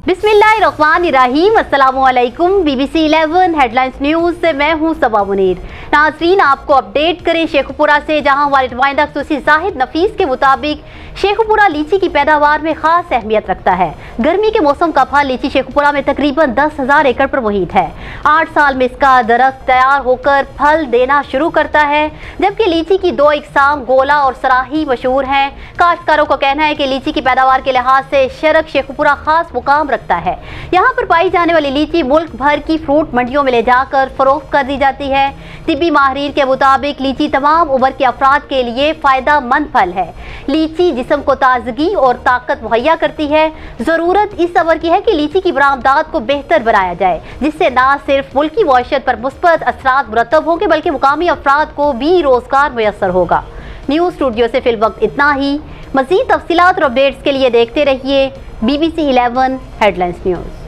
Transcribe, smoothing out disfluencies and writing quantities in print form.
بسم اللہ الرحمن الرحیم، السلام علیکم۔ BBC 11 ہیڈلائنز نیوز سے میں ہوں صبا منیر۔ ناظرین، آپ کو اپڈیٹ کریں شیخوپورہ سے، جہاں ہمارے نمائندہ خصوصی زاہد نفیس کے مطابق شیخوپورہ لیچی کی پیداوار میں خاص اہمیت رکھتا ہے۔ گرمی کے موسم کا پھل لیچی شیخوپورہ میں تقریباً 10,000 ایکڑ پر محیط ہے۔ 8 سال میں اس کا درخت تیار ہو کر پھل دینا شروع کرتا ہے، جبکہ لیچی کی 2 اقسام گولا اور سراہی مشہور ہیں۔ کاشتکاروں کا کہنا ہے کہ لیچی کی پیداوار کے لحاظ سے شرق شیخوپورہ خاص مقام رکھتا ہے۔ یہاں پر پائی جانے والی لیچی ملک بھر کی فروٹ منڈیوں میں لے جا کر فروخت کر دی جاتی ہے۔ طبی ماہرین کے مطابق لیچی تمام عمر کے افراد کے لیے فائدہ مند پھل ہے۔ لیچی جسم کو تازگی اور طاقت مہیا کرتی ہے۔ ضرورت اس امر کی ہے کہ لیچی کی برآمدات کو بہتر بنایا جائے، جس سے نہ صرف ملکی معیشت پر مثبت اثرات مرتب ہوں گے بلکہ مقامی افراد کو بھی روزگار میسر ہوگا۔ نیوز اسٹوڈیو سے فی الوقت اتنا ہی۔ مزید تفصیلات اور اپڈیٹس کے لیے دیکھتے رہیے BBC 11 ہیڈلائنز نیوز۔